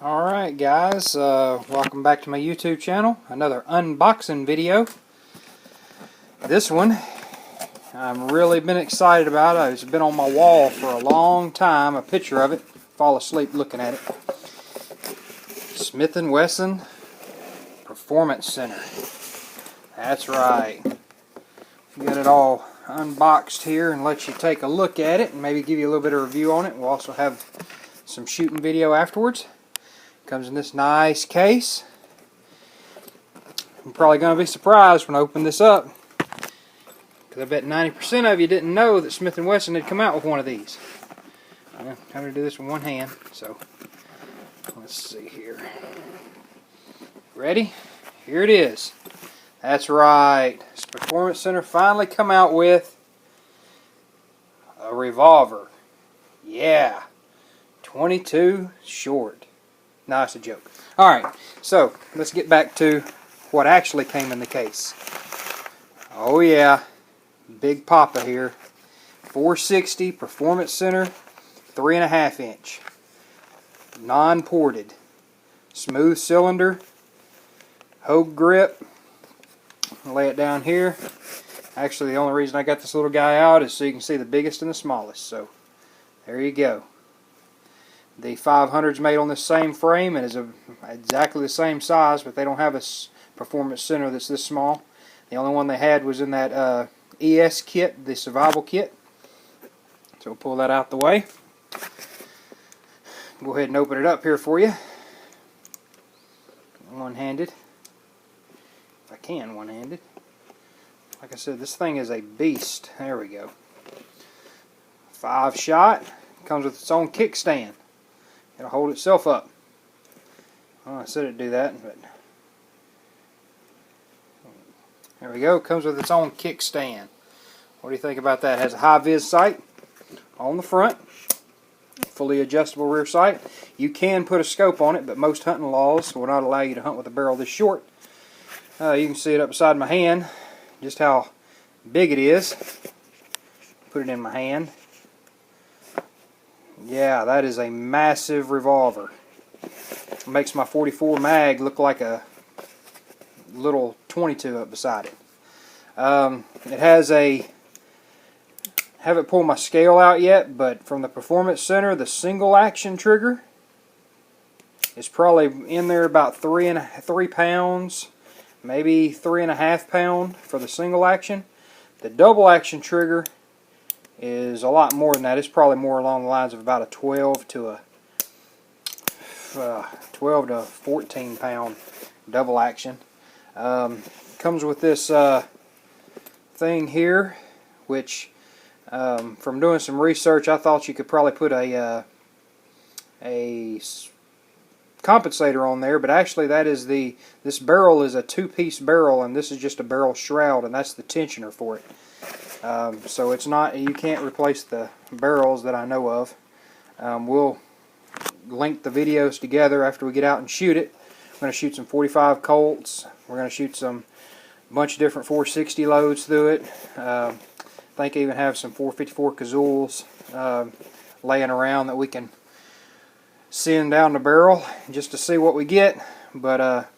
Alright guys, welcome back to my YouTube channel. Another unboxing video. This one I've really been excited about. It's been on my wall for a long time, a picture of it. Fall asleep looking at it. Smith & Wesson Performance Center. That's right. Got it all unboxed here and let you take a look at it and maybe give you a little bit of review on it. We'll also have some shooting video afterwards. Comes in this nice case. I'm probably going to be surprised when I open this up, because I bet 90% of you didn't know that Smith & Wesson had come out with one of these. I'm going to do this with one hand, so let's see here. Ready? Here it is. That's right. This Performance Center finally come out with a revolver. Yeah. 22 short. No, it's a joke. Alright, so let's get back to what actually came in the case. Oh yeah, Big Papa here. 460 Performance Center, 3.5 inch. Non-ported. Smooth cylinder. Hogue grip. I'll lay it down here. Actually, the only reason I got this little guy out is so you can see the biggest and the smallest. So, there you go. The 500's made on the same frame and is exactly the same size, but they don't have a Performance Center that's this small. The only one they had was in that ES kit, the survival kit. So we'll pull that out the way. Go ahead and open it up here for you. One-handed. If I can, one-handed. Like I said, this thing is a beast. There we go. 5-shot. Comes with its own kickstand. It'll hold itself up. Well, I said it'd do that, but there we go. Comes with its own kickstand. What do you think about that? It has a high-vis sight on the front. Fully adjustable rear sight. You can put a scope on it, but most hunting laws will not allow you to hunt with a barrel this short. You can see it up beside my hand, just how big it is. Put it in my hand. Yeah, that is a massive revolver. It makes my 44 mag look like a little 22 up beside it. It has a, haven't pulled my scale out yet, but from the Performance Center, the single action trigger is probably in there about 3 pounds, maybe 3.5 pounds for the single action. The double action trigger is a lot more than that. It's probably more along the lines of about a 12 to 14 pound double action. Comes with this thing here, which from doing some research, I thought you could probably put a compensator on there, but actually that is this barrel is a 2-piece barrel, and this is just a barrel shroud, and that's the tensioner for it. So it's not, you can't replace the barrels that I know of. We'll link the videos together after we get out and shoot it. We're going to shoot some 45 Colts. We're going to shoot a bunch of different 460 loads through it. I think I even have some 454 Kazools laying around that we can send down the barrel just to see what we get. But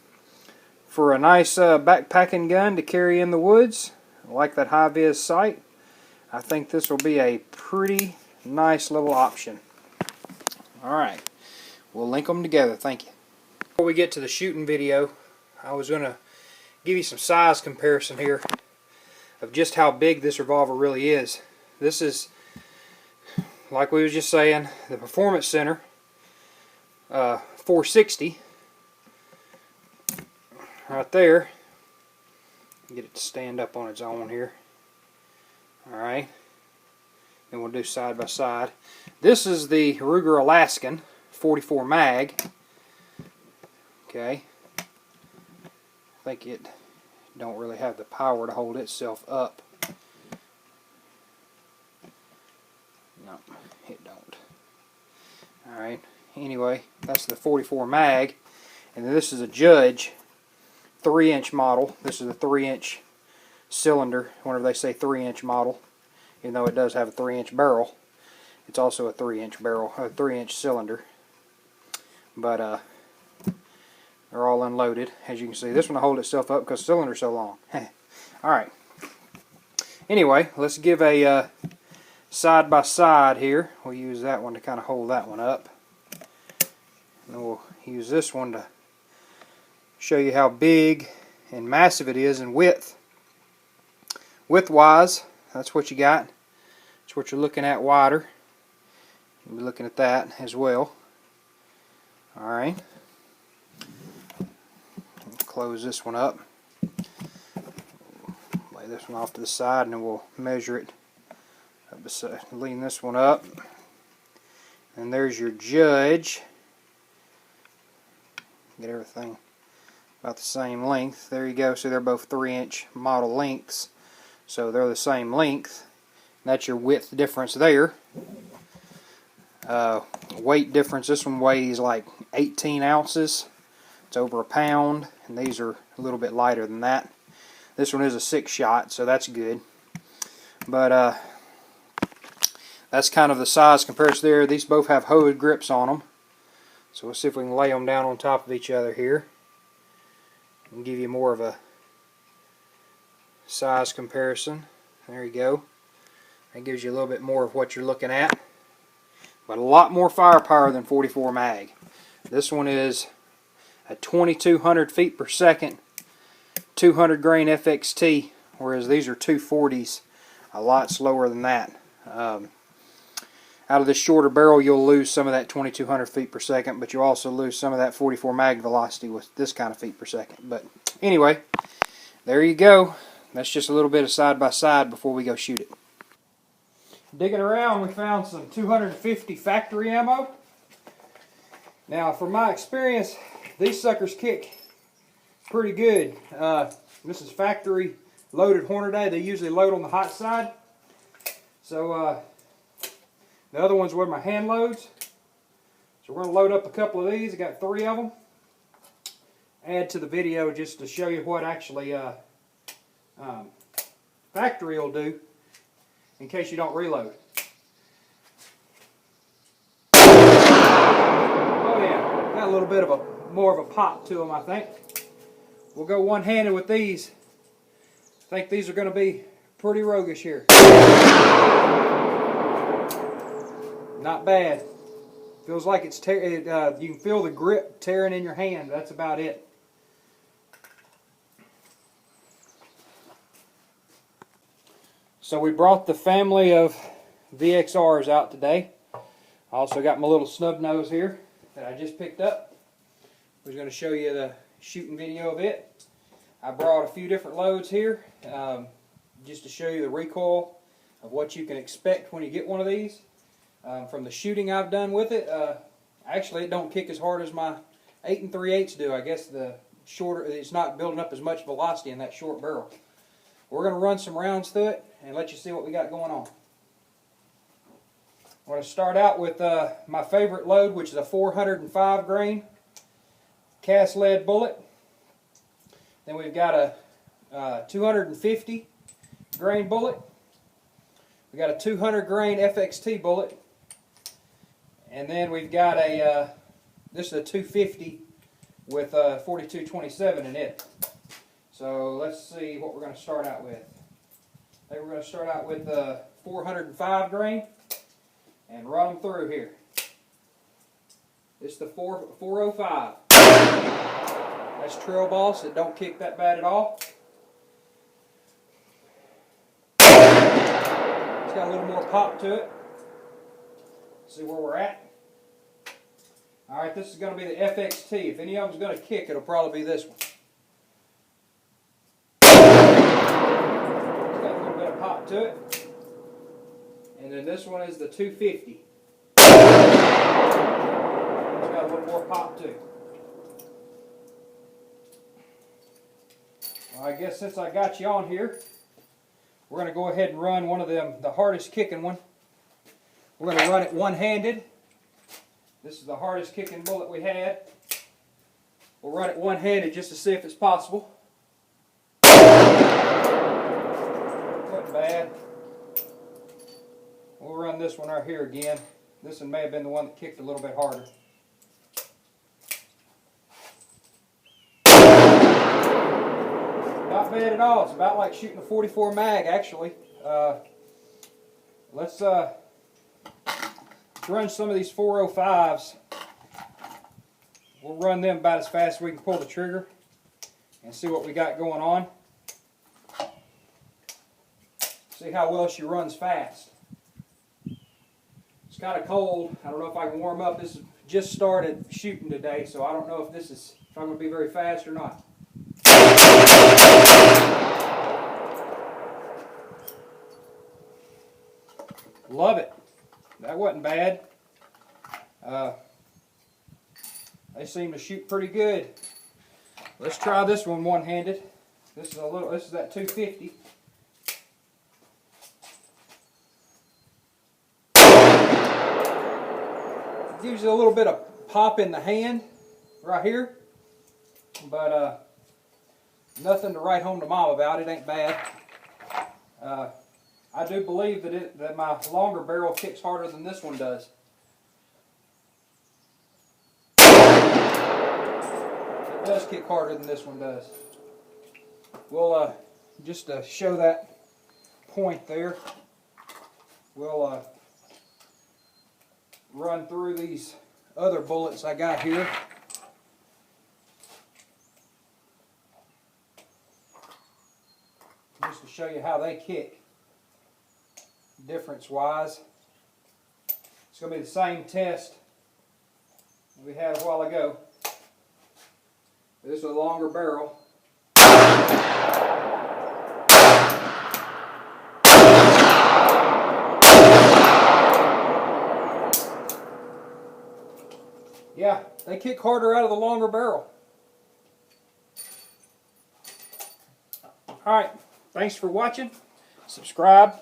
for a nice backpacking gun to carry in the woods, like that high-vis sight, I think this will be a pretty nice little option. Alright, we'll link them together. Thank you. Before we get to the shooting video, I was going to give you some size comparison here of just how big this revolver really is. This is, like we were just saying, the Performance Center 460 right there. Get it to stand up on its own here. Alright. Then we'll do side by side. This is the Ruger Alaskan 44 mag. Okay. I think it don't really have the power to hold itself up. No, it don't. Alright. Anyway, that's the 44 mag. And then this is a Judge 3-inch model. This is a 3-inch cylinder, whenever they say 3-inch model, even though it does have a 3-inch barrel. It's also a 3-inch barrel, a 3-inch cylinder. but they're all unloaded, as you can see. This one will hold itself up because the cylinder's so long. Alright. Anyway, let's give a side by side here. We'll use that one to kind of hold that one up. And then we'll use this one to show you how big and massive it is in width. Width-wise, that's what you got. That's what you're looking at wider. You'll be looking at that as well. Alright. Close this one up. Lay this one off to the side and then we'll measure it up beside. Lean this one up. And there's your judge. Get everything about the same length. There you go. See, they're both 3-inch model lengths. So they're the same length. That's your width difference there. Weight difference. This one weighs like 18 ounces. It's over a pound. And these are a little bit lighter than that. This one is a 6-shot, so that's good. But that's kind of the size comparison there. These both have hose grips on them. So we'll see if we can lay them down on top of each other here and give you more of a size comparison. There you go. That gives you a little bit more of what you're looking at. But a lot more firepower than 44 mag. This one is a 2200 feet per second, 200 grain FXT, whereas these are 240s, a lot slower than that. Out of this shorter barrel, you'll lose some of that 2200 feet per second, but you'll also lose some of that 44 mag velocity with this kind of feet per second. But anyway, there you go. That's just a little bit of side by side before we go shoot it. Digging around, we found some 250 factory ammo. Now, from my experience, these suckers kick pretty good. This is factory loaded Hornady. They usually load on the hot side. So the other ones were my hand loads. So we're going to load up a couple of these. I got 3 of them. Add to the video just to show you what actually factory will do in case you don't reload. Oh yeah, got a little bit of more of a pop to them, I think. We'll go one-handed with these. I think these are going to be pretty roguish here. Not bad. Feels like it's you can feel the grip tearing in your hand. That's about it. So we brought the family of VXRs out today. I also got my little snub nose here that I just picked up. I was going to show you the shooting video of it. I brought a few different loads here just to show you the recoil of what you can expect when you get one of these. From the shooting I've done with it, actually it don't kick as hard as my 8 3/8 do. I guess the shorter, it's not building up as much velocity in that short barrel. We're going to run some rounds through it and let you see what we got going on. I'm going to start out with my favorite load, which is a 405 grain cast lead bullet. Then we've got a 250 grain bullet. We got a 200 grain FXT bullet. And then we've got a, this is a 250 with a 4227 in it. So let's see what we're going to start out with. I think we're going to start out with 405 grain and run them through here. This is the 405. That's Trail Boss. It don't kick that bad at all. It's got a little more pop to it. See where we're at. Alright, this is going to be the FXT. If any of them's going to kick, it'll probably be this one. It's got a little bit of pop to it. And then this one is the 250. It's got a little more pop to it. Well, I guess since I got you on here, we're going to go ahead and run one of them, the hardest kicking one. We're going to run it one-handed. This is the hardest kicking bullet we had. We'll run it one-handed just to see if it's possible. Wasn't bad. We'll run this one right here again. This one may have been the one that kicked a little bit harder. at all. It's about like shooting a 44 mag, actually. Let's run some of these 405s. We'll run them about as fast as we can pull the trigger and see what we got going on. See how well she runs fast. It's kind of cold. I don't know if I can warm up. This is just started shooting today, so I don't know if I'm going to be very fast or not. Love it. That wasn't bad. They seem to shoot pretty good. Let's try this one one-handed. This is that 250. It gives you a little bit of pop in the hand right here, but nothing to write home to Mom about. It ain't bad. I do believe that my longer barrel kicks harder than this one does. It does kick harder than this one does. We'll just to show that point there, we'll run through these other bullets I got here. Just to show you how they kick difference wise. It's going to be the same test we had a while ago. This is a longer barrel. Yeah, they kick harder out of the longer barrel. Alright, thanks for watching. Subscribe,